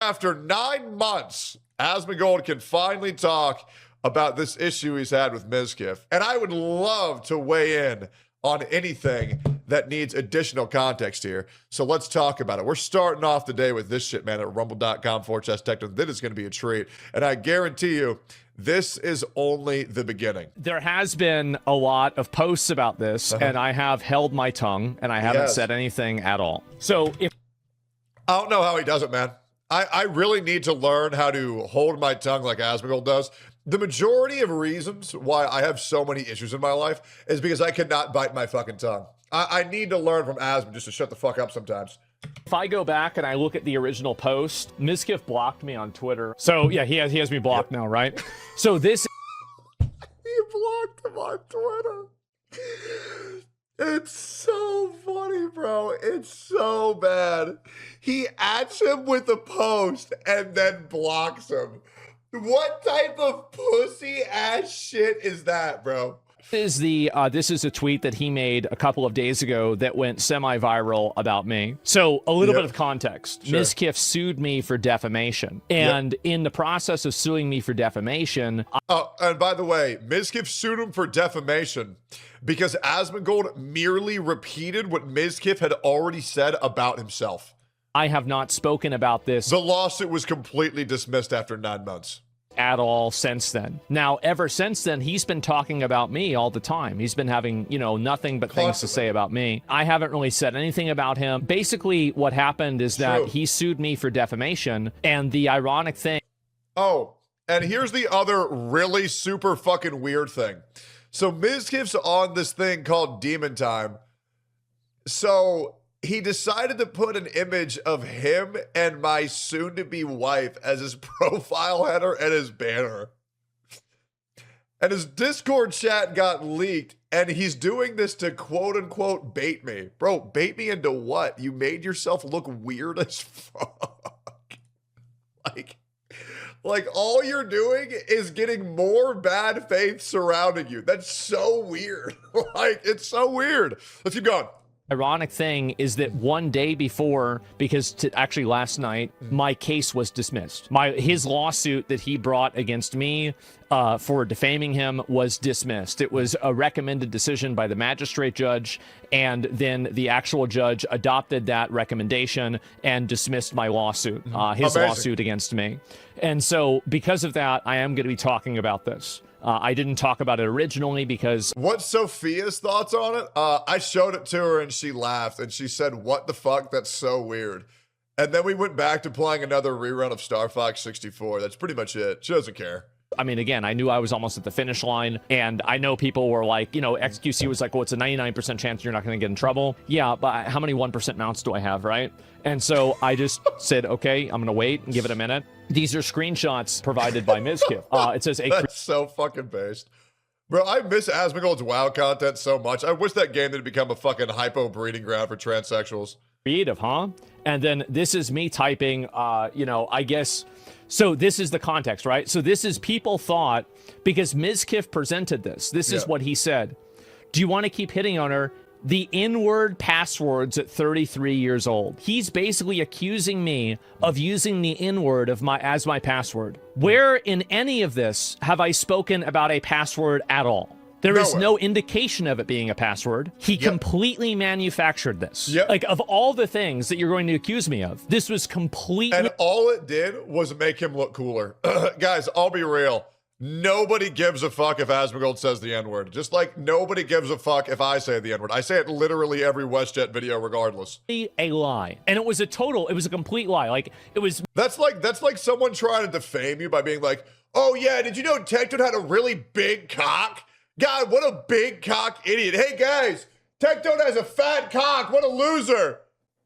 After 9 months, Asmongold can finally talk about this issue he's had with Mizkif. And I would love to weigh in on anything that needs additional context here. So let's talk about it. We're starting off the day with this shit, man, at rumble.com/Tectone. That is going to be a treat. And I guarantee you, this is only the beginning. There has been a lot of posts about this, and I have held my tongue, and I haven't said anything at all. So if I don't know how he does it, man. I really need to learn how to hold my tongue like Asmongold does. The majority of reasons why I have so many issues in my life is because I cannot bite my fucking tongue. I need to learn from Asmon just to shut the fuck up sometimes. If I go back and I look at the original post, Mizkif blocked me on Twitter. So yeah, he has me blocked now, right? So this You blocked him on Twitter. It's so funny, bro. It's so bad. He adds him with a post and then blocks him. What type of pussy ass shit is that, bro? is a tweet that he made a couple of days ago that went semi-viral about me. So a little bit of context. Sure. Mizkif sued me for defamation. And in the process of suing me for defamation... Oh, and by the way, Mizkif sued him for defamation because Asmongold merely repeated what Mizkif had already said about himself. I have not spoken about this. The lawsuit was completely dismissed after 9 months. At all since then. Now, ever since then, he's been talking about me all the time. He's been having, you know, nothing but things to say about me. I haven't really said anything about him. Basically, what happened is that he sued me for defamation, and the ironic thing... Oh, and here's the other really super fucking weird thing. So Mizkif's on this thing called Demon Time. So... he decided to put an image of him and my soon-to-be wife as his profile header and his banner. And his Discord chat got leaked, and he's doing this to quote-unquote bait me. Bro, bait me into what? You made yourself look weird as fuck. Like all you're doing is getting more bad faith surrounding you. That's so weird. Like, it's so weird. Let's keep going. Ironic thing is that one day before, because actually last night, my case was dismissed. His lawsuit that he brought against me for defaming him was dismissed. It was a recommended decision by the magistrate judge, and then the actual judge adopted that recommendation and dismissed my lawsuit, his lawsuit against me. And so because of that, I am going to be talking about this. I didn't talk about it originally because... What's Sophia's thoughts on it? I showed it to her and she laughed and she said, what the fuck? That's so weird. And then we went back to playing another rerun of Star Fox 64. That's pretty much it. She doesn't care. I mean, again, I knew I was almost at the finish line, and I know people were like, you know, XQC was like, well, it's a 99% chance you're not going to get in trouble. Yeah, but how many 1% mounts do I have, right? And so I just said, okay, I'm going to wait and give it a minute. These are screenshots provided by Mizkif. It says... That's so fucking based. Bro, I miss Asmongold's WoW content so much. I wish that game had become a fucking hypo breeding ground for transsexuals. Creative, huh? And then this is me typing, you know, I guess... So this is the context, right? So this is people thought, because Mizkif presented this, this is what he said. Do you want to keep hitting on her? The N-word passwords at 33 years old. He's basically accusing me of using the N-word as my password. Where in any of this have I spoken about a password at all? There is no indication of it being a password. He completely manufactured this. Like, of all the things that you're going to accuse me of, this was completely... And all it did was make him look cooler. Guys, I'll be real. Nobody gives a fuck if Asmongold says the N-word. Just like nobody gives a fuck if I say the N-word. I say it literally every WestJet video regardless. A lie. And it was a complete lie. Like, it was... That's like someone trying to defame you by being like, oh yeah, did you know Tectone had a really big cock? God, what a big cock idiot. Hey guys, Tectone has a fat cock. What a loser.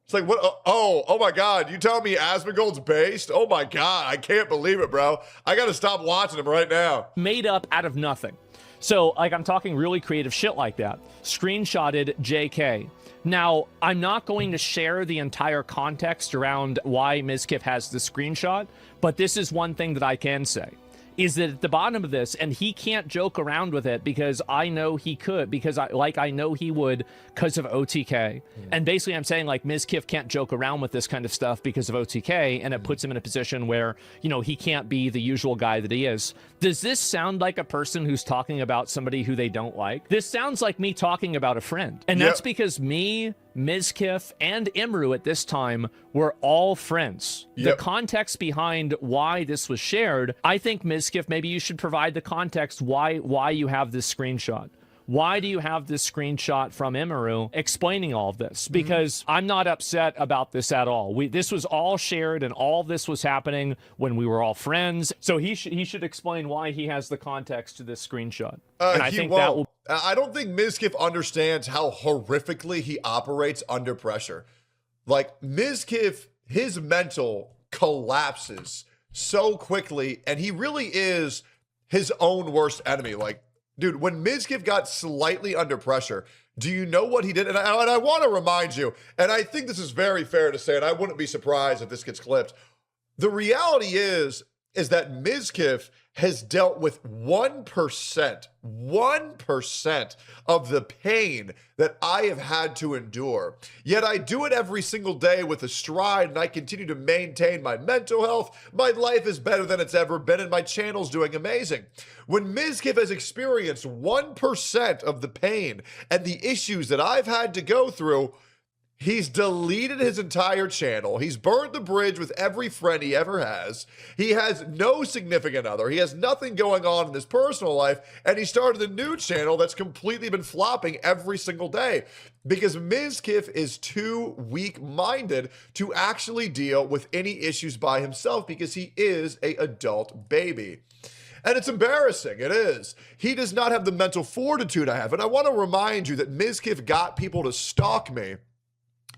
It's like, what? Oh my God. You telling me Asmongold's based? Oh my God. I can't believe it, bro. I got to stop watching him right now. Made up out of nothing. So, like, I'm talking really creative shit like that. Screenshotted JK. Now, I'm not going to share the entire context around why Mizkif has the screenshot, but this is one thing that I can say. is that at the bottom of this, and he can't joke around with it because I know he could, because I know he would because of OTK. And basically I'm saying like Mizkif can't joke around with this kind of stuff because of OTK, and it puts him in a position where, you know, he can't be the usual guy that he is. Does this sound like a person who's talking about somebody who they don't like? This sounds like me talking about a friend. And that's because me, Mizkif, and Imru at this time were all friends. The context behind why this was shared, I think, Mizkif, maybe you should provide the context why you have this screenshot. Why do you have this screenshot from Imru explaining all of this? Because I'm not upset about this at all. This was all shared, and all this was happening when we were all friends. So he should explain why he has the context to this screenshot. And I think that will. I don't think Mizkif understands how horrifically he operates under pressure. Like, Mizkif, his mental collapses so quickly, and he really is his own worst enemy. Like, dude, when Mizkif got slightly under pressure, do you know what he did? And I want to remind you, and I think this is very fair to say, and I wouldn't be surprised if this gets clipped. The reality is that Mizkif has dealt with 1% of the pain that I have had to endure. Yet I do it every single day with a stride, and I continue to maintain my mental health. My life is better than it's ever been, and my channel's doing amazing. When Mizkif has experienced 1% of the pain and the issues that I've had to go through, he's deleted his entire channel. He's burned the bridge with every friend he ever has. He has no significant other. He has nothing going on in his personal life. And he started a new channel that's completely been flopping every single day because Mizkif is too weak-minded to actually deal with any issues by himself because he is an adult baby. And it's embarrassing. It is. He does not have the mental fortitude I have. And I want to remind you that Mizkif got people to stalk me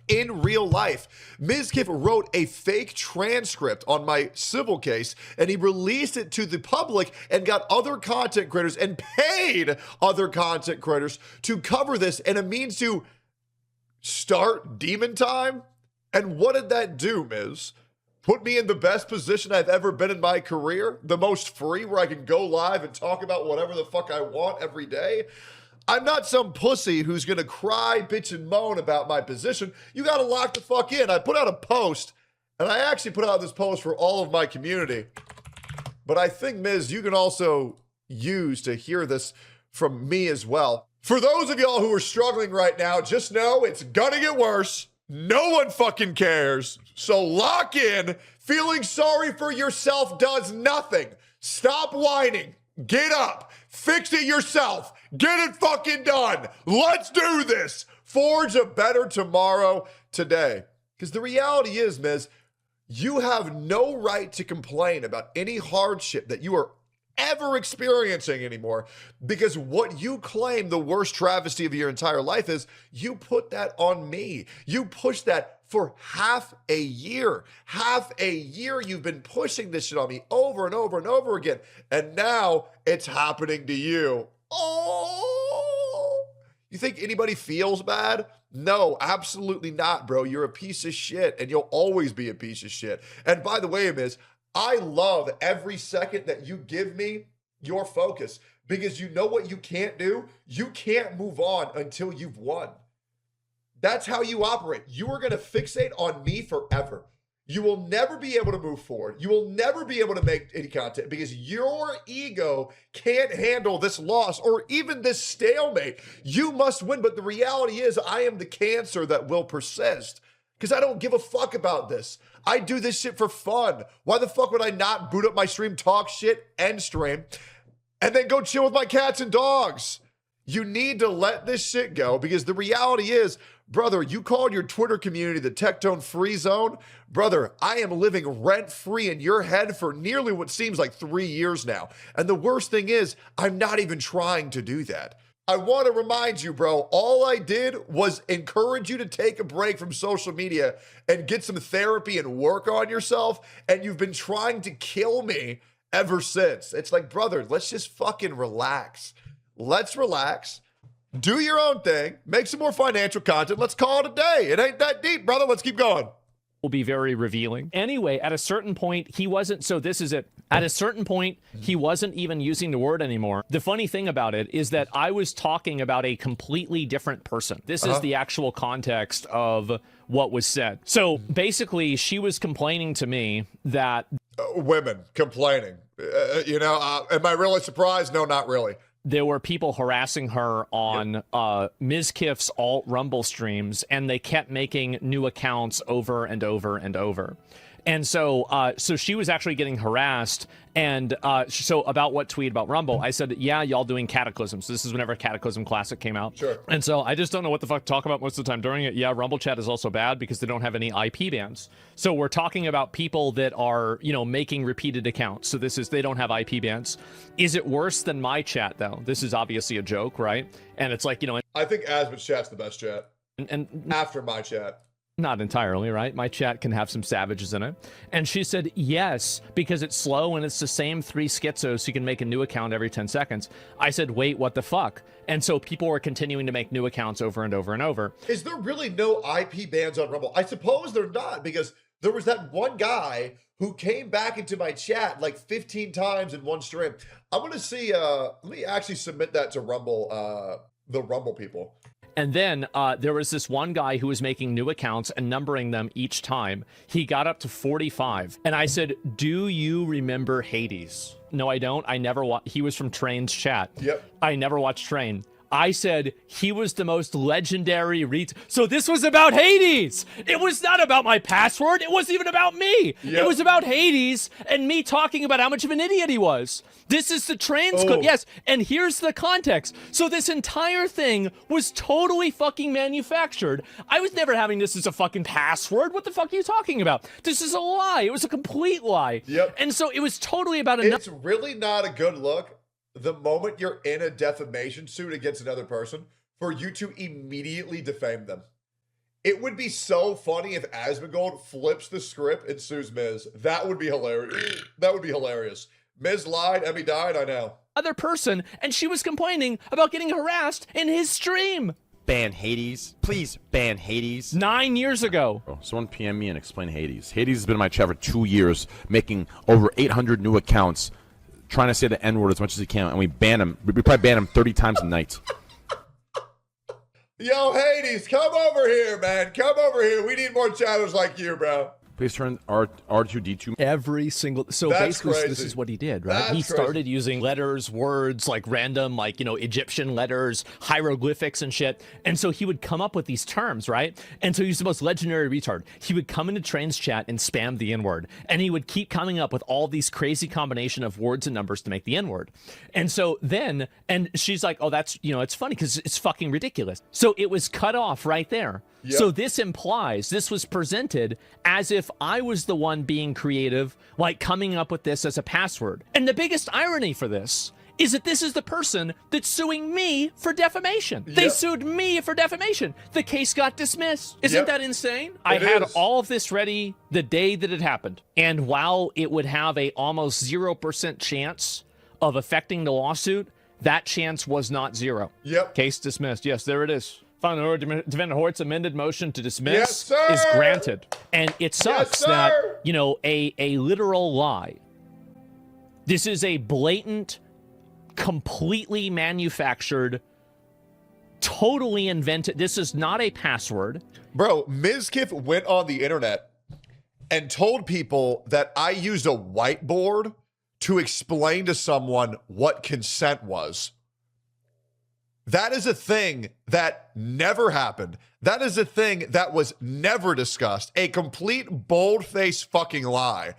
in real life. Mizkif wrote a fake transcript on my civil case, and he released it to the public and got other content creators and paid other content creators to cover this in a means to start demon time. And what did that do, Miz? Put me in the best position I've ever been in my career, the most free, where I can go live and talk about whatever the fuck I want every day. I'm not some pussy who's going to cry, bitch, and moan about my position. You got to lock the fuck in. I put out a post, and I actually put out this post for all of my community. But I think, Miz, you can also use to hear this from me as well. For those of y'all who are struggling right now, just know it's gonna get worse. No one fucking cares. So lock in. Feeling sorry for yourself does nothing. Stop whining. Get up. Fix it yourself. Get it fucking done. Let's do this. Forge a better tomorrow today. Because the reality is, Miz, you have no right to complain about any hardship that you are ever experiencing anymore, because what you claim the worst travesty of your entire life is, you put that on me. You pushed that for half a year. Half a year you've been pushing this shit on me over and over and over again. And now it's happening to you. Oh, you think anybody feels bad? No, absolutely not, bro. You're a piece of shit, and you'll always be a piece of shit. And by the way, Miz, I love every second that you give me your focus, because you know what you can't do? You can't move on until you've won. That's how you operate. You are going to fixate on me forever. You will never be able to move forward. You will never be able to make any content because your ego can't handle this loss or even this stalemate. You must win. But the reality is, I am the cancer that will persist because I don't give a fuck about this. I do this shit for fun. Why the fuck would I not boot up my stream, talk shit, end stream, and then go chill with my cats and dogs? You need to let this shit go, because the reality is, brother, you called your Twitter community the Tectone free zone. Brother, I am living rent-free in your head for nearly what seems like 3 years now. And the worst thing is, I'm not even trying to do that. I want to remind you, bro, all I did was encourage you to take a break from social media and get some therapy and work on yourself, and you've been trying to kill me ever since. It's like, brother, let's just fucking relax. Let's relax. Do your own thing. Make some more financial content. Let's call it a day. It ain't that deep, brother. Let's keep going. will be very revealing. Anyway, at a certain point, he wasn't, so this is it. At a certain point, he wasn't even using the word anymore. The funny thing about it is that I was talking about a completely different person. This is the actual context of what was said. So basically, she was complaining to me that... women complaining. Am I really surprised? No, not really. There were people harassing her on Mizkif's alt Rumble streams, and they kept making new accounts over and over and over. And so so she was actually getting harassed. And so about what tweet about Rumble, I said, yeah, y'all doing Cataclysms. This is whenever Cataclysm Classic came out. Sure. And so I just don't know what the fuck to talk about most of the time during it. Yeah, Rumble chat is also bad because they don't have any IP bans. So we're talking about people that are, making repeated accounts. So they don't have IP bans. Is it worse than my chat, though? This is obviously a joke, right? And it's like, I think Asmon's chat's the best chat. And after my chat. Not entirely, right? My chat can have some savages in it. And she said, yes, because it's slow and it's the same 3 schizos, so you can make a new account every 10 seconds. I said, wait, what the fuck? And so people were continuing to make new accounts over and over and over. Is there really no IP bans on Rumble? I suppose they're not, because there was that one guy who came back into my chat like 15 times in one stream. I'm going to see, let me actually submit that to Rumble, the Rumble people. And then there was this one guy who was making new accounts and numbering them each time. He got up to 45. And I said, do you remember Hades? No, I don't. I never watched. He was from Train's chat. Yep. I never watched Train. I said he was the most legendary So this was about Hades. It was not about my password. It wasn't even about me. Yep. It was about Hades and me talking about how much of an idiot he was. This is the transcript. Yes. And here's the context. So this entire thing was totally fucking manufactured. I was never having this as a fucking password. What the fuck are you talking about? This is a lie. It was a complete lie. Yep. And so it was totally about It's really not a good look the moment you're in a defamation suit against another person for you to immediately defame them. It would be so funny if Asmongold flips the script and sues Miz. That would be hilarious. That would be hilarious. Miz lied, Emmy died, I know. Other person, and she was complaining about getting harassed in his stream. Ban Hades. Please ban Hades. 9 years ago. Someone PM me and explain Hades. Hades has been in my chat for 2 years, making over 800 new accounts, trying to say the N-word as much as he can, and we ban him. We probably ban him 30 times a night. Yo, Hades, come over here, man. Come over here. We need more chatters like you, bro. Please turn R2D2. Every single... So That's basically, crazy. this is what he did, right? That's He crazy. started using letters, words, like random, like, Egyptian letters, hieroglyphics and shit. And so he would come up with these terms, right? And so he's the most legendary retard. He would come into Train's chat and spam the N-word. And he would keep coming up with all these crazy combination of words and numbers to make the N-word. And so then... And she's like, oh, that's, it's funny because it's fucking ridiculous. So it was cut off right there. Yep. So this implies this was presented as if I was the one being creative, like coming up with this as a password. And the biggest irony for this is that this is the person that's suing me for defamation. Yep. They sued me for defamation. The case got dismissed. Isn't that insane? I had all of this ready the day that it happened. And while it would have a almost 0% chance of affecting the lawsuit, that chance was not 0. Yep. Case dismissed. Yes, there it is. Defendant Hort's amended motion to dismiss is granted. And it sucks that, a literal lie. This is a blatant, completely manufactured, totally invented. This is not a password. Bro, Mizkif went on the internet and told people that I used a whiteboard to explain to someone what consent was. That is a thing that never happened. That is a thing that was never discussed. A complete bold-faced fucking lie.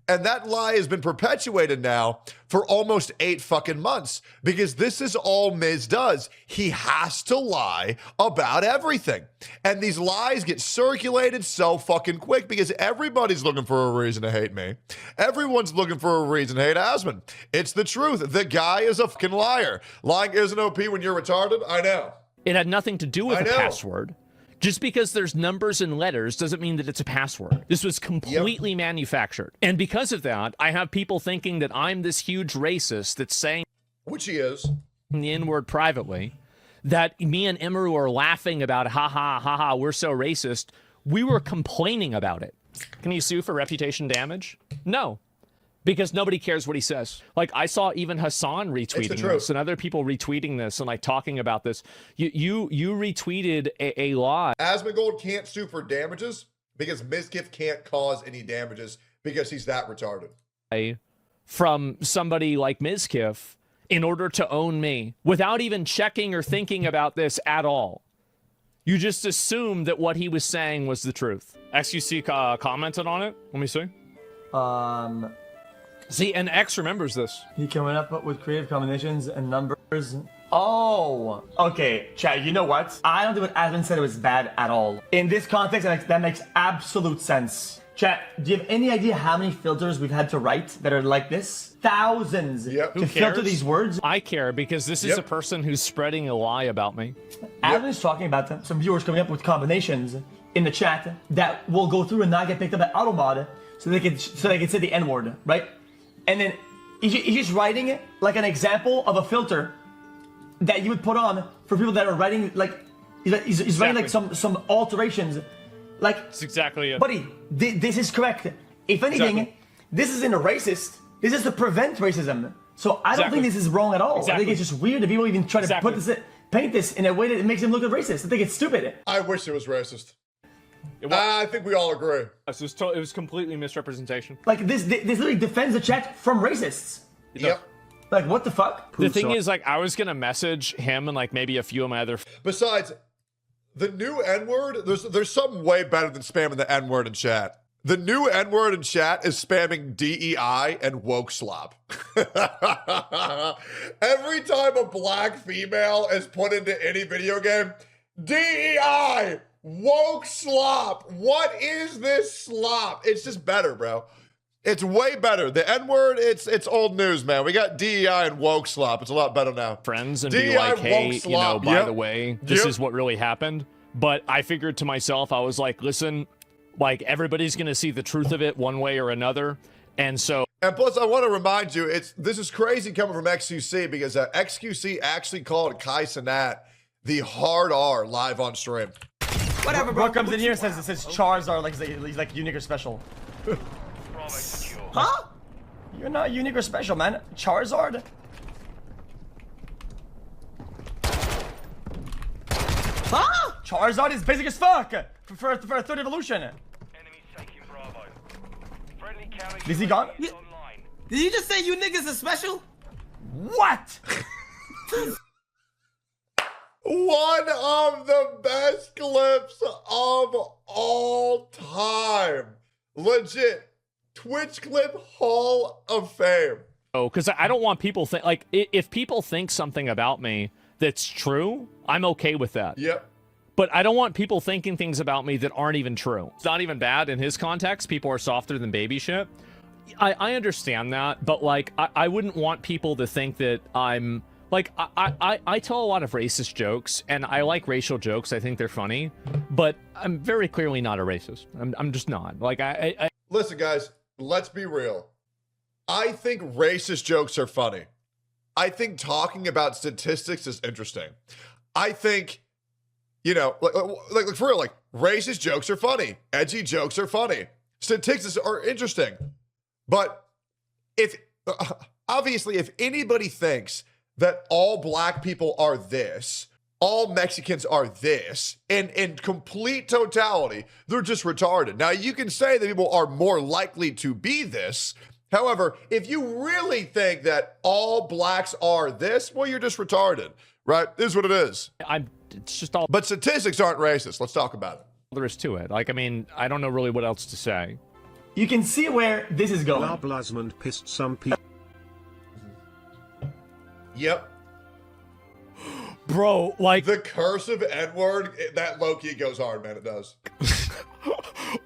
And that lie has been perpetuated now for almost 8 fucking months because this is all Miz does. He has to lie about everything. And these lies get circulated so fucking quick because everybody's looking for a reason to hate me. Everyone's looking for a reason to hate Asmon. It's the truth. The guy is a fucking liar. Lying isn't OP when you're retarded. I know. It had nothing to do with the password. Just because there's numbers and letters doesn't mean that it's a password. This was completely manufactured. And because of that, I have people thinking that I'm this huge racist that's saying... Which he is. ...the N-word privately, that me and Imru are laughing about, ha, we're so racist. We were complaining about it. Can he sue for reputation damage? No. Because nobody cares what he says. Like, I saw even Hassan retweeting this and other people retweeting this and like talking about this. You retweeted a lie. Asmongold can't sue for damages because Mizkif can't cause any damages because he's that retarded. From somebody like Mizkif in order to own me without even checking or thinking about this at all. You just assumed that what he was saying was the truth. XQC commented on it. Let me see. See, and X remembers this. He coming up with creative combinations and numbers. Oh, okay, chat, you know what? I don't think what Asmon said was bad at all. In this context, that makes absolute sense. Chat, do you have any idea how many filters we've had to write that are like this? Thousands to filter these words. I care because this is a person who's spreading a lie about me. Asmon is talking about some viewers coming up with combinations in the chat that will go through and not get picked up at automod so they can say the N-word, right? And then he's just writing it like an example of a filter that you would put on for people that are writing like he's writing like some alterations. Like, that's exactly it. Buddy, this is correct. If anything, this isn't a racist. This is to prevent racism. So I don't think this is wrong at all. I think it's just weird that people even try to paint this in a way that makes him look racist. I think it's stupid. I wish it was racist. I think we all agree. It was completely misrepresentation. Like this literally defends the chat from racists. Yep. Like what the fuck? The thing is, like, I was gonna message him and like maybe a few of my other. Besides, the new N-word, there's something way better than spamming the N-word in chat. The new N-word in chat is spamming DEI and woke slop. Every time a black female is put into any video game, DEI, woke slop. What is this slop? It's just better, bro. It's way better. The N-word, it's old news, man. We got DEI and woke slop. It's a lot better now. Friends and be like, hey, you know, by the way, this is what really happened. But I figured to myself, I was like, listen, like everybody's going to see the truth of it one way or another. And so. And plus, I want to remind you, this is crazy coming from XQC because XQC actually called Kai Cenat the hard R live on stream. Whatever, bro. Comes in here and says Charizard like he's like unique or special. Huh? You're not unique or special, man. Charizard? Huh? Charizard is basic as fuck for a third evolution. Is he gone? Did you just say you niggas are special? What? One of the best clips of all time. Legit. Twitch clip Hall of Fame. Oh, because I don't want people think like if people think something about me that's true, I'm okay with that. Yep. But I don't want people thinking things about me that aren't even true. It's not even bad in his context. People are softer than baby shit. I understand that, but like I wouldn't want people to think that I'm like I tell a lot of racist jokes and I like racial jokes. I think they're funny, but I'm very clearly not a racist. I'm just not. Like I listen, guys. Let's be real. I think racist jokes are funny. I think talking about statistics is interesting. I think, you know, like for real, like racist jokes are funny. Edgy jokes are funny. Statistics are interesting. But if, obviously, if anybody thinks that all black people are this, all Mexicans are this, and in complete totality, they're just retarded. Now, you can say that people are more likely to be this. However, if you really think that all blacks are this, well, you're just retarded, right? This is what it is. It's just all. But statistics aren't racist. Let's talk about it. There is to it. Like, I mean, I don't know really what else to say. You can see where this is going. Blasmond pissed some people. Yep. Bro, like the cursive N-word, that low-key goes hard, man. It does.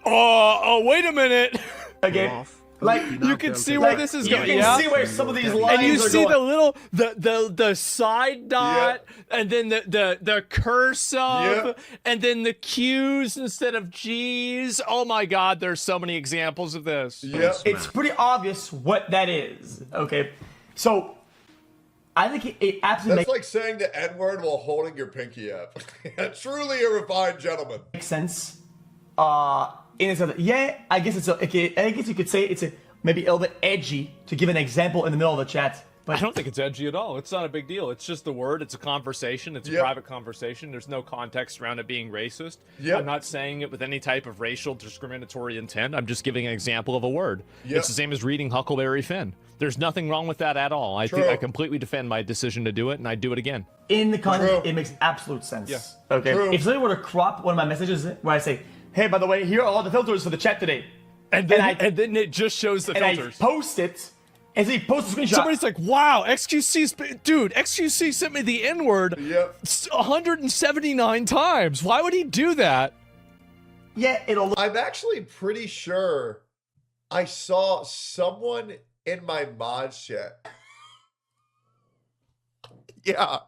Oh, wait a minute. Okay. Like you can see where this is going. You can see where some of these lines and you are see going. the little the side dot and then the cursive and then the Q's instead of G's. Oh my God, there's so many examples of this. Yep. It's pretty obvious what that is. Okay, so I think it absolutely That's like saying the N-word while holding your pinky up. Truly a refined gentleman. makes sense. Yeah, I guess it's okay. I guess you could say it's maybe a little bit edgy to give an example in the middle of the chat. But I don't think it's edgy at all. It's not a big deal. It's just the word. It's a conversation. It's a private conversation. There's no context around it being racist. I'm not saying it with any type of racial discriminatory intent. I'm just giving an example of a word. It's the same as reading Huckleberry Finn. There's nothing wrong with that at all. I think I completely defend my decision to do it, and I'd do it again. In the context, it makes absolute sense. Okay. If somebody were to crop one of my messages where I say, "Hey, by the way, here are all the filters for the chat today," and then it just shows the filters. I post it. And so he posts a screenshot. Somebody's like, wow, XQC sent me the N-word 179 times. Why would he do that? Yeah, I'm actually pretty sure I saw someone in my mod chat. Yeah.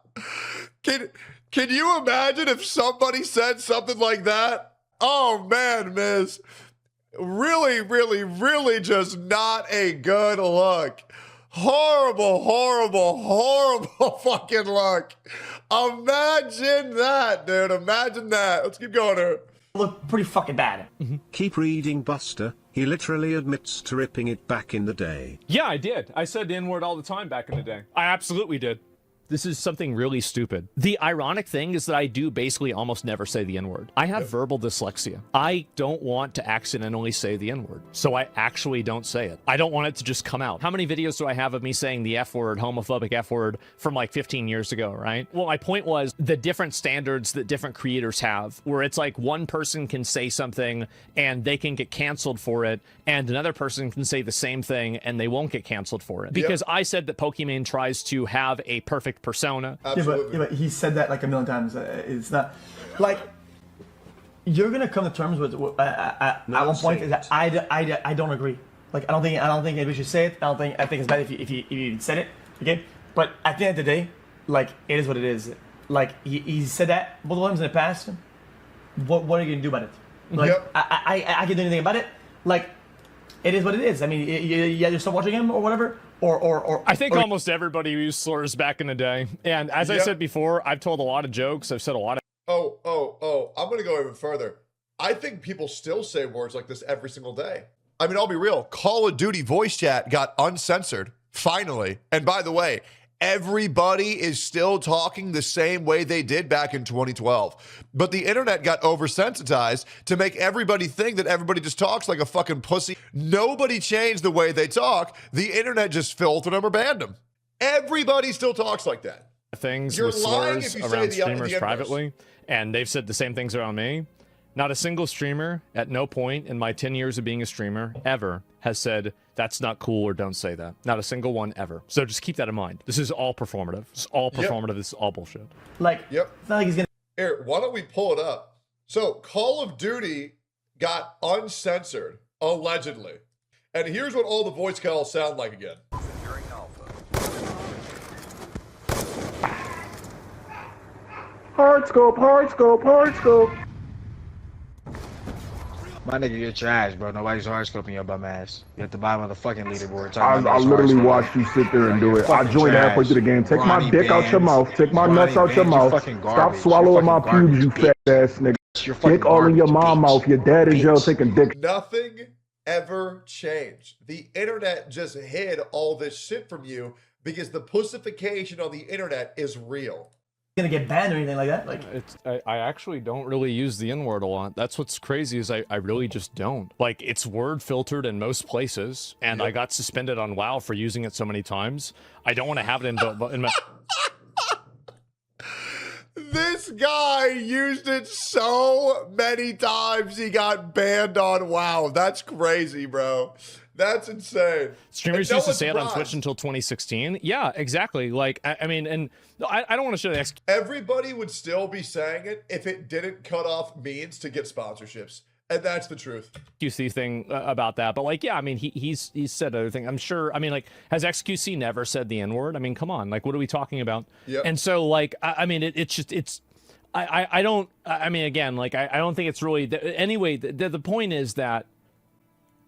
Can you imagine if somebody said something like that? Oh, man, Miz. Really, really, really just not a good look. Horrible, horrible, horrible fucking look. Imagine that, dude. Imagine that. Let's keep going here. Look pretty fucking bad. Keep reading, Buster. He literally admits to ripping it back in the day. Yeah, I did. I said the N-word all the time back in the day. I absolutely did. This is something really stupid. The ironic thing is that I do basically almost never say the N-word. I have verbal dyslexia. I don't want to accidentally say the N-word, so I actually don't say it. I don't want it to just come out. How many videos do I have of me saying the F-word, homophobic F-word, from like 15 years ago, right? Well, my point was the different standards that different creators have, where it's like one person can say something and they can get canceled for it, and another person can say the same thing and they won't get canceled for it. Because I said that Pokemon tries to have a perfect persona. Absolutely. Yeah, but he said that like a million times. It's not like you're gonna come to terms with at one point is that I don't agree. Like I don't think we should say it. I think it's bad if you said it. Okay, but at the end of the day, like it is what it is. Like he said that multiple times in the past. What are you gonna do about it? Like I can do anything about it. Like it is what it is. I mean, you either stop watching him or whatever. Or I think almost everybody used slurs back in the day. And as I said before, I've told a lot of jokes. I've said a lot of... I'm going to go even further. I think people still say words like this every single day. I mean, I'll be real. Call of Duty voice chat got uncensored, finally. And by the way, everybody is still talking the same way they did back in 2012. But the internet got oversensitized to make everybody think that everybody just talks like a fucking pussy. Nobody changed the way they talk. The internet just filtered them or banned them. Everybody still talks like that. Things You're with lying slurs if you say around the streamers N-verse. privately, and they've said the same things around me. Not a single streamer at no point in my 10 years of being a streamer ever has said that's not cool or don't say that. Not a single one ever. So just keep that in mind. This is all performative. This is all performative. This is all bullshit. Like, it's not like he's gonna... Here, why don't we pull it up? So, Call of Duty got uncensored, allegedly. And here's what all the voice calls sound like again. Hard scope, hard scope, hard scope. My nigga, you're trash, bro. Nobody's hard scoping your bum ass. You're at the bottom of the fucking leaderboard. I literally watched you sit there and do it. I joined halfway through the game. Take my dick out your mouth. Take my nuts out your mouth. Stop swallowing my pubes, you fat ass nigga. Dick all in your mom mouth. Your dad in jail taking dick. Nothing ever changed. The internet just hid all this shit from you because the pussification on the internet is real. Gonna get banned or anything like that? Like, I actually don't really use the N-word a lot. That's what's crazy is I really just don't. Like, it's word filtered in most places, and I got suspended on WoW for using it so many times. I don't want to have it in my... This guy used it so many times he got banned on WoW. That's crazy, bro. That's insane. Streamers used to say it on Twitch until 2016. Yeah, exactly. Like, I mean, and I don't want to show the... Everybody would still be saying it if it didn't cut off means to get sponsorships. And that's the truth. XQC thing about that. But, like, yeah, I mean, he's said other things. I'm sure, I mean, like, has XQC never said the N-word? I mean, come on. Like, what are we talking about? Yep. And so, like, I mean, it's just, it's... I don't... I mean, again, like, I don't think it's really... Anyway, the point is that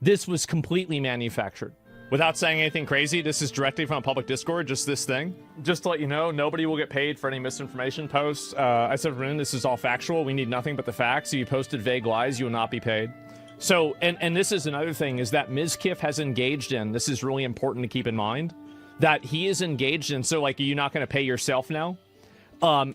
this was completely manufactured. Without saying anything crazy, this is directly from a public Discord, just this thing. Just to let you know, nobody will get paid for any misinformation posts. I said, Rune, this is all factual. We need nothing but the facts. If you posted vague lies, you will not be paid. So, and this is another thing, is that Mizkif has engaged in, this is really important to keep in mind, that he is engaged in, so like, are you not going to pay yourself now?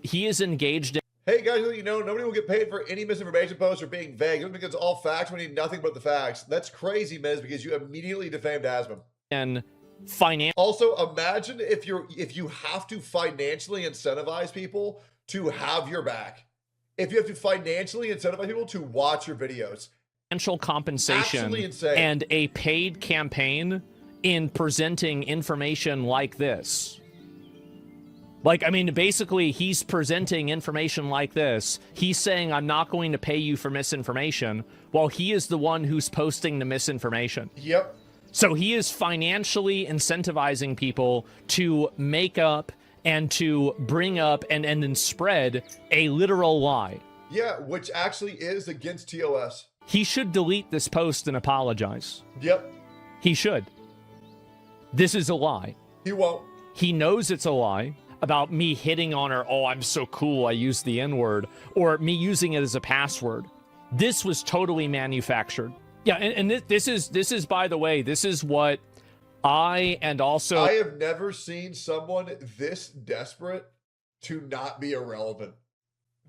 He is engaged in... Hey guys, you know, nobody will get paid for any misinformation posts or being vague. Just because it's all facts, we need nothing but the facts. That's crazy, Miz, because you immediately defamed Asmon. And finance. Also, imagine if you have to financially incentivize people to have your back. If you have to financially incentivize people to watch your videos. Financial compensation and a paid campaign in presenting information like this. Like, I mean, basically, he's presenting information like this. He's saying, I'm not going to pay you for misinformation, while he is the one who's posting the misinformation. Yep. So he is financially incentivizing people to make up and to bring up and then spread a literal lie. Yeah, which actually is against TOS. He should delete this post and apologize. Yep. He should. This is a lie. He won't. He knows it's a lie about me hitting on her, oh, I'm so cool, I used the N-word, or me using it as a password. This was totally manufactured. Yeah, and this is, by the way, this is what I have never seen someone this desperate to not be irrelevant.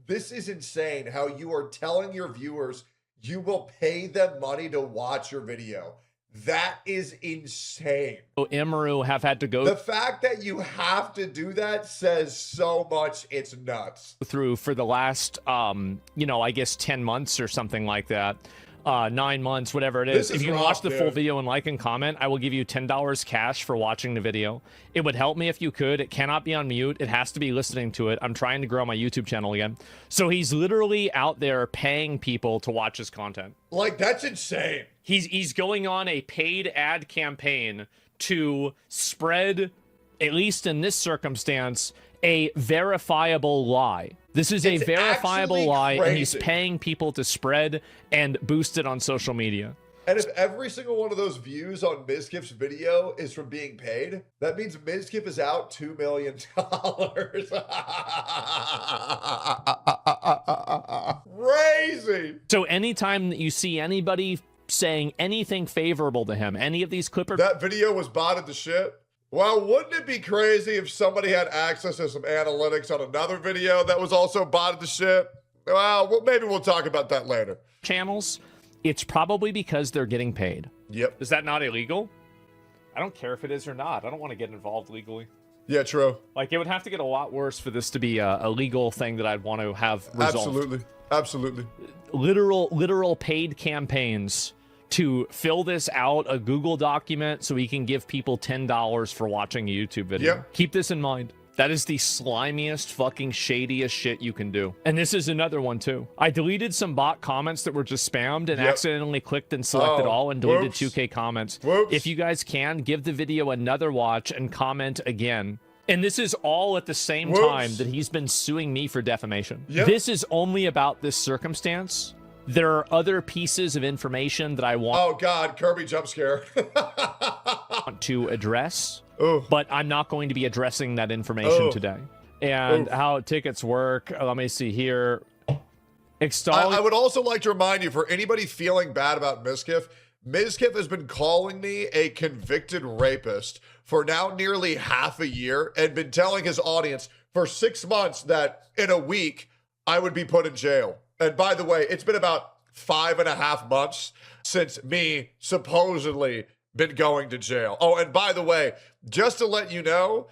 This is insane how you are telling your viewers you will pay them money to watch your video. That is insane. Emaru have had to go. The fact that you have to do that says so much. It's nuts. Through for the last, you know, I guess 10 months or something like that. 9 months, whatever it is. If you can watch the full video and like and comment, I will give you $10 cash for watching the video. It would help me if you could. It cannot be on mute. It has to be listening to it. I'm trying to grow my YouTube channel again. So he's literally out there paying people to watch his content. Like, that's insane. He's going on a paid ad campaign to spread, at least in this circumstance, a verifiable lie. This is a verifiable lie, and he's paying people to spread and boost it on social media. And if every single one of those views on Mizkif's video is from being paid, that means Mizkif is out $2 million. Crazy. So anytime that you see anybody saying anything favorable to him, any of these Clipper... That video was botted to shit. Well, wouldn't it be crazy if somebody had access to some analytics on another video that was also botted to shit? Well, maybe we'll talk about that later. Channels, it's probably because they're getting paid. Yep. Is that not illegal? I don't care if it is or not. I don't want to get involved legally. Yeah, true. Like, it would have to get a lot worse for this to be a legal thing that I'd want to have resolved. Absolutely. Absolutely. Literal paid campaigns to fill this out, a Google document, so we can give people $10 for watching a YouTube video. Yep. Keep this in mind. That is the slimiest, fucking shadiest shit you can do. And this is another one, too. I deleted some bot comments that were just spammed and accidentally clicked and selected all and deleted 2K comments. If you guys can, give the video another watch and comment again. And this is all at the same time that he's been suing me for defamation. This is only about this circumstance. There are other pieces of information that I want. Oh God, Kirby jump scare. to address, but I'm not going to be addressing that information today. And how tickets work, let me see here. I would also like to remind you, for anybody feeling bad about Mizkif, Mizkif has been calling me a convicted rapist for now nearly half a year and been telling his audience for 6 months that in a week I would be put in jail. And by the way, it's been about 5.5 months since me supposedly been going to jail. Oh, and by the way, just to let you know,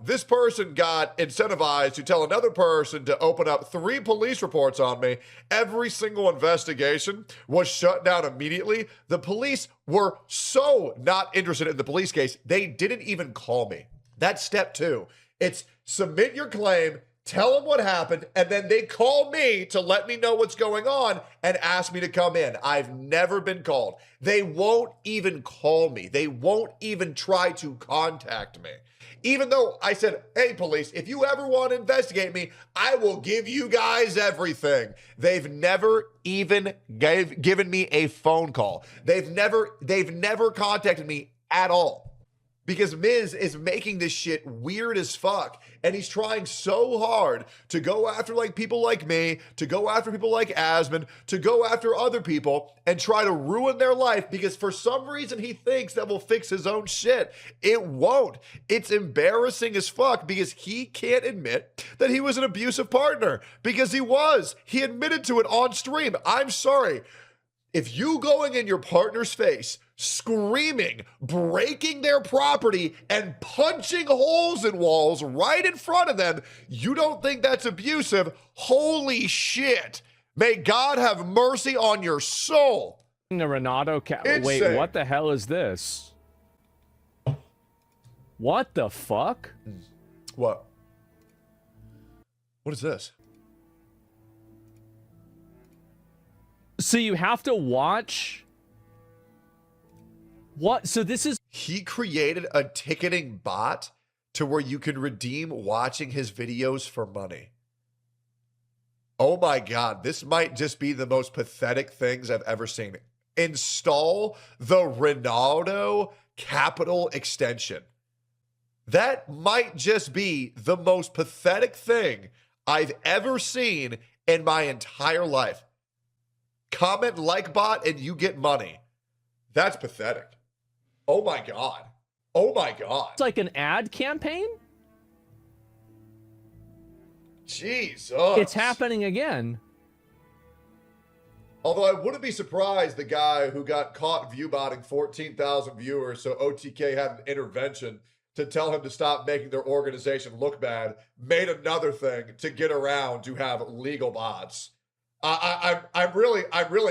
this person got incentivized to tell another person to open up 3 police reports on me. Every single investigation was shut down immediately. The police were so not interested in the police case, they didn't even call me. That's step 2. It's submit your claim, tell them what happened, and then they call me to let me know what's going on and ask me to come in. I've never been called. They won't even call me. They won't even try to contact me. Even though I said, hey, police, if you ever want to investigate me, I will give you guys everything. They've never even given me a phone call. They've never contacted me at all. because Miz is making this shit weird as fuck. And he's trying so hard to go after like people like me, to go after people like Asmon, to go after other people and try to ruin their life because for some reason he thinks that will fix his own shit. It won't. It's embarrassing as fuck because he can't admit that he was an abusive partner because he was. He admitted to it on stream. I'm sorry. If you going in your partner's face, screaming, breaking their property, and punching holes in walls right in front of them, you don't think that's abusive? Holy shit. May God have mercy on your soul. The Renato Insane. Wait, what the hell is this? What the fuck? What? What is this? So you have to watch? What? So this is... He created a ticketing bot to where you can redeem watching his videos for money. Oh my God, this might just be the most pathetic things I've ever seen. Install the Ronaldo Capital extension. That might just be the most pathetic thing I've ever seen in my entire life. Comment like bot and you get money. That's pathetic. Oh my God. Oh my God. It's like an ad campaign? Jesus. It's happening again. Although I wouldn't be surprised the guy who got caught viewbotting 14,000 viewers, so OTK had an intervention to tell him to stop making their organization look bad, made another thing to get around to have legal bots. I'm really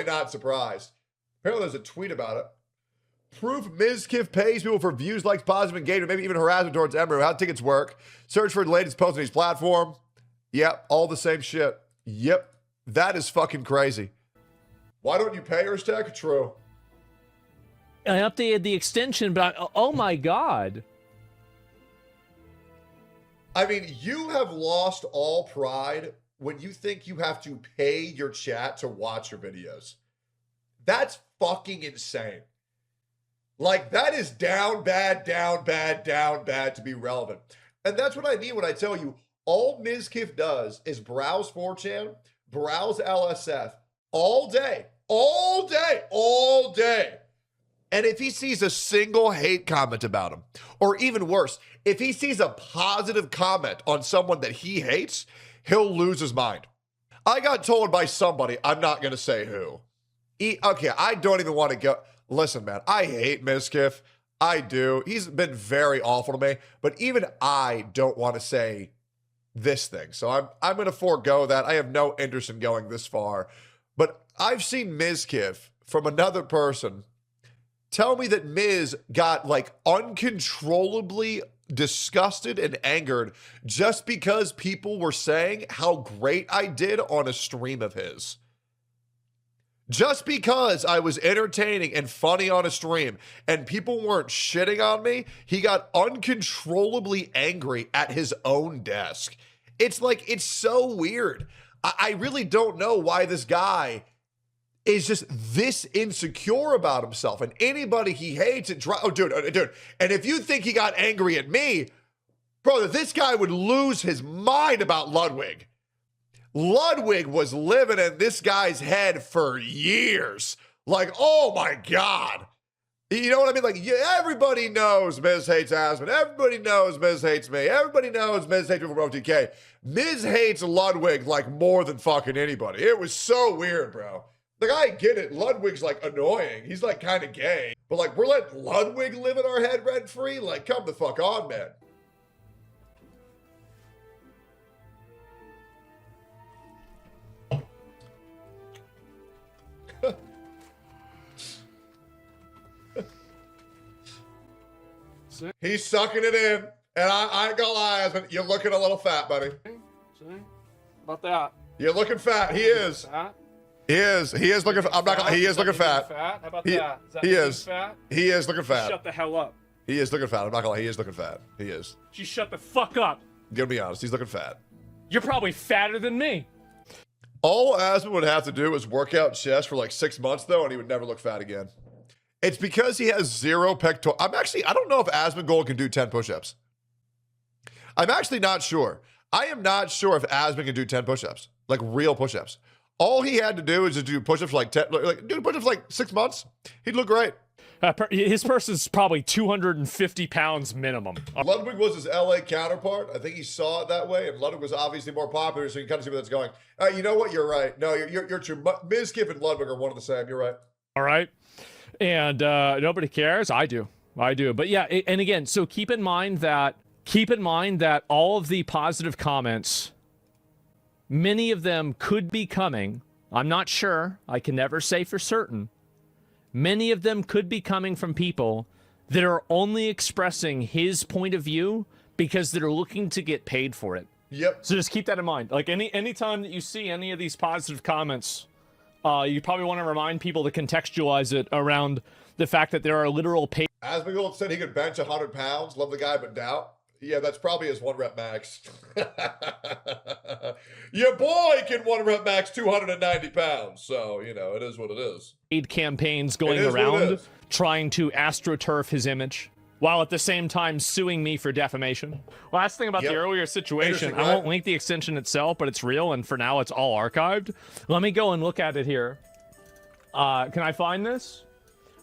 not surprised. Apparently there's a tweet about it. Proof Mizkif pays people for views, likes, positive engagement, maybe even harassment towards Emery. How tickets work. Search for the latest post on his platform. Yep, all the same shit. Yep, that is fucking crazy. Why don't you pay her, Tech? True. I updated the extension, but oh my God. I mean, you have lost all pride when you think you have to pay your chat to watch your videos. That's fucking insane. Like, that is down bad, down bad, down bad to be relevant. And that's what I mean when I tell you, all Mizkif does is browse 4chan, browse LSF all day, all day, all day. And if he sees a single hate comment about him, or even worse, if he sees a positive comment on someone that he hates, he'll lose his mind. I got told by somebody, I'm not going to say who. Okay, I don't even want to go. Listen, man, I hate Mizkif. I do. He's been very awful to me, but even I don't want to say this thing. So I'm going to forego that. I have no interest in going this far. But I've seen Mizkif from another person tell me that Miz got like uncontrollably disgusted and angered just because people were saying how great I did on a stream of his. Just because I was entertaining and funny on a stream and people weren't shitting on me, he got uncontrollably angry at his own desk. It's like, it's so weird. I really don't know why this guy is just this insecure about himself, and anybody he hates and dude. And if you think he got angry at me, brother, this guy would lose his mind about Ludwig. Ludwig was living in this guy's head for years. Like, oh my God. You know what I mean? Like, yeah, everybody knows Miz hates Asmon. Everybody knows Miz hates me. Everybody knows Miz hates me from OTK. Miz hates Ludwig like more than fucking anybody. It was so weird, bro. Like, I get it. Ludwig's like annoying. He's like kind of gay. But like, we're letting Ludwig live in our head rent free? Like, come the fuck on, man. He's sucking it in, and I ain't gonna lie, Asmon, you're looking a little fat, buddy. See? About that. You're looking fat. He is. Fat? He is. He is looking. I'm not. He is looking fat. How about He- that? he is. Fat? He is looking fat. Shut the hell up. He is looking fat. I'm not gonna lie. He is looking fat. He is. Just shut the fuck up. Gonna be honest. He's looking fat. You're probably fatter than me. All Asmon would have to do is work out chest for like 6 months, though, and he would never look fat again. It's because he has zero pectoral. I don't know if Asmongold can do 10 push-ups. I'm actually not sure. I am not sure if Asmon can do 10 push-ups, like real push-ups. All he had to do is just do push-ups for like 10, like do push-ups like 6 months. He'd look great. His person's probably 250 pounds minimum. Ludwig was his LA counterpart. I think he saw it that way, and Ludwig was obviously more popular, so you can kind of see where that's going. You know what? You're right. No, you're true. Mizkif and Ludwig are one of the same. You're right. All right. And nobody cares. I do. But yeah, and again, so keep in mind that all of the positive comments, many of them could be coming. I'm not sure. I can never say for certain. Many of them could be coming from people that are only expressing his point of view because they're looking to get paid for it. Yep. So just keep that in mind. Like any time that you see any of these positive comments, you probably want to remind people to contextualize it around the fact that there are literal pay. Asmongold said he could bench 100 pounds. Love the guy, but doubt. Yeah, that's probably his 1 rep max. Your boy can 1 rep max 290 pounds. So, you know, it is what it is. Paid campaigns going around trying to astroturf his image while at the same time suing me for defamation. Last thing about the earlier situation, I won't link the extension itself, but it's real, and for now it's all archived. Let me go and look at it here. Can I find this?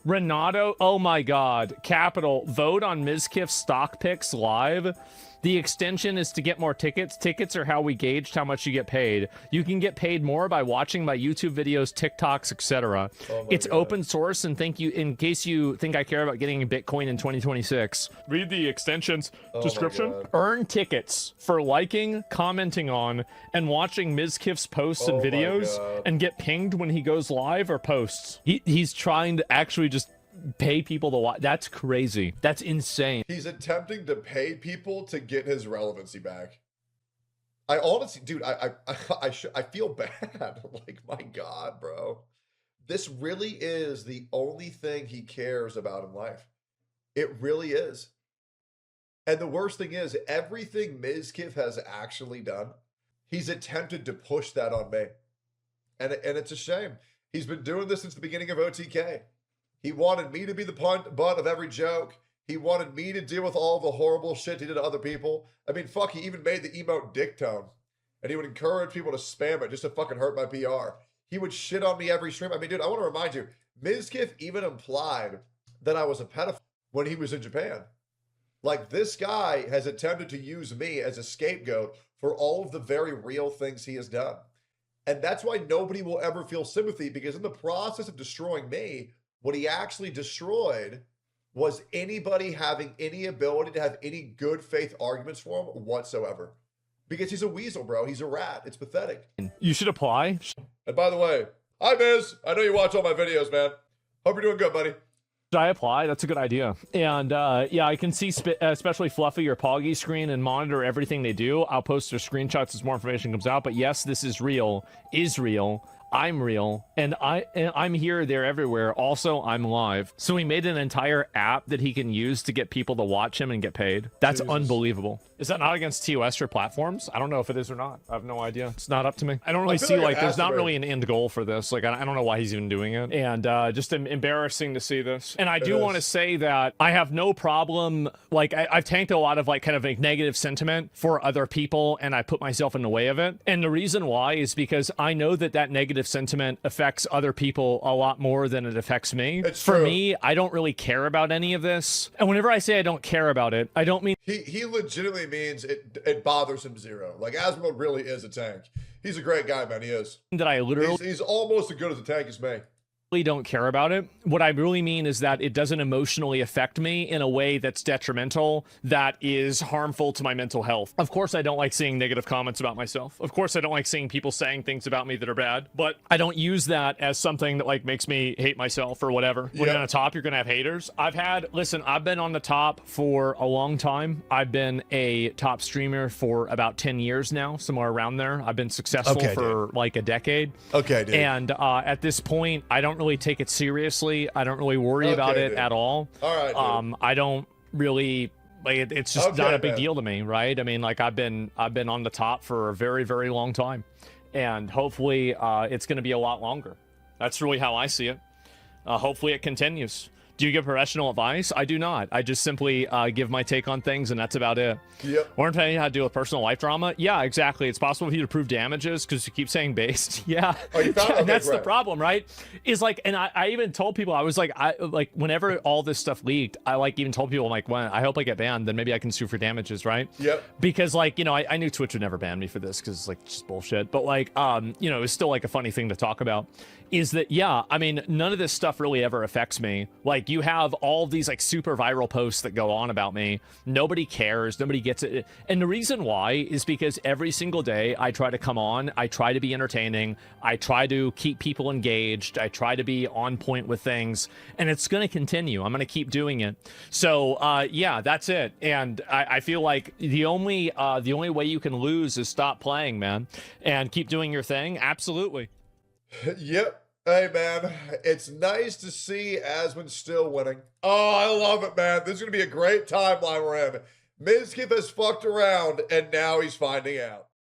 Renato, oh my god. Capital, vote on Mizkif stock picks live. The extension is to get more tickets. Tickets are how we gauged how much you get paid. You can get paid more by watching my YouTube videos, TikToks, etc. It's open source, and in case you think I care about getting Bitcoin in 2026, read the extension's description. Earn tickets for liking, commenting on, and watching Mizkif's posts and videos, and get pinged when he goes live or posts. He's trying to actually just pay people to watch. That's crazy. That's insane. He's attempting to pay people to get his relevancy back. I honestly, dude, I feel bad. Like, my God, bro. This really is the only thing he cares about in life. It really is. And the worst thing is, everything Mizkif has actually done, he's attempted to push that on me. And it's a shame. He's been doing this since the beginning of OTK. He wanted me to be the butt of every joke. He wanted me to deal with all the horrible shit he did to other people. I mean, fuck, he even made the emote dick tone. And he would encourage people to spam it just to fucking hurt my PR. He would shit on me every stream. I mean, dude, I want to remind you, Mizkif even implied that I was a pedophile when he was in Japan. Like, this guy has attempted to use me as a scapegoat for all of the very real things he has done. And that's why nobody will ever feel sympathy, because in the process of destroying me, what he actually destroyed was anybody having any ability to have any good faith arguments for him whatsoever. Because he's a weasel, bro. He's a rat. It's pathetic. You should apply. And by the way, hi, Miz. I know you watch all my videos, man. Hope you're doing good, buddy. Should I apply? That's a good idea. And yeah, I can see especially Fluffy or Poggy screen and monitor everything they do. I'll post their screenshots as more information comes out. But yes, this is real. I'm real, and I'm here, there, everywhere. Also, I'm live. So he made an entire app that he can use to get people to watch him and get paid. That's unbelievable. Is that not against TOS or platforms? I don't know if it is or not. I have no idea. It's not up to me. I don't really see, like, there's not really an end goal for this. Like, I don't know why he's even doing it. And just embarrassing to see this. And I do want to say that I have no problem, like, I've tanked a lot of, like, kind of like negative sentiment for other people, and I put myself in the way of it. And the reason why is because I know that that negative sentiment affects other people a lot more than it affects me. For me, I don't really care about any of this. And whenever I say I don't care about it, I don't mean he legitimately means it bothers him zero. Like, Asmongold really is a tank. He's a great guy, man. He is. That I literally he's almost as good as a tank as me. Don't care about it. What I really mean is that it doesn't emotionally affect me in a way that's detrimental, that is harmful to my mental health. Of course, I don't like seeing negative comments about myself. Of course, I don't like seeing people saying things about me that are bad, but I don't use that as something that, like, makes me hate myself or whatever. When you're on the top, you're gonna have haters. I've been on the top for a long time. I've been a top streamer for about 10 years now, somewhere around there. I've been successful for like a decade. Okay, dude. And at this point, I don't really take it seriously. I don't really worry about it at all. All right. I don't really, like, it's just not a big deal to me, right? I mean, like, I've been on the top for a very, very long time, and hopefully it's going to be a lot longer. That's really how I see it. Hopefully it continues. Do you give professional advice? I do not. I just simply give my take on things, and that's about it. Yep. Or telling you how to deal with personal life drama? Yeah, exactly. It's possible for you to prove damages because you keep saying based. Yeah. Oh, you found and that's great. the problem, right? Is like, and I even told people, I was like, whenever all this stuff leaked, I like even told people, like, when I hope I get banned, then maybe I can sue for damages, right? Yep. Because like, you know, I knew Twitch would never ban me for this because it's like just bullshit. But like, you know, it was still like a funny thing to talk about. Is that, yeah, I mean, none of this stuff really ever affects me. Like, you have all these like super viral posts that go on about me. Nobody cares. Nobody gets it. And the reason why is because every single day I try to come on. I try to be entertaining. I try to keep people engaged. I try to be on point with things. And it's going to continue. I'm going to keep doing it. So, yeah, that's it. And I feel like the only way you can lose is stop playing, man, and keep doing your thing. Absolutely. Yep. Hey, man, it's nice to see Asmon still winning. Oh, I love it, man. This is going to be a great timeline we're in. Mizkif has fucked around, and now he's finding out.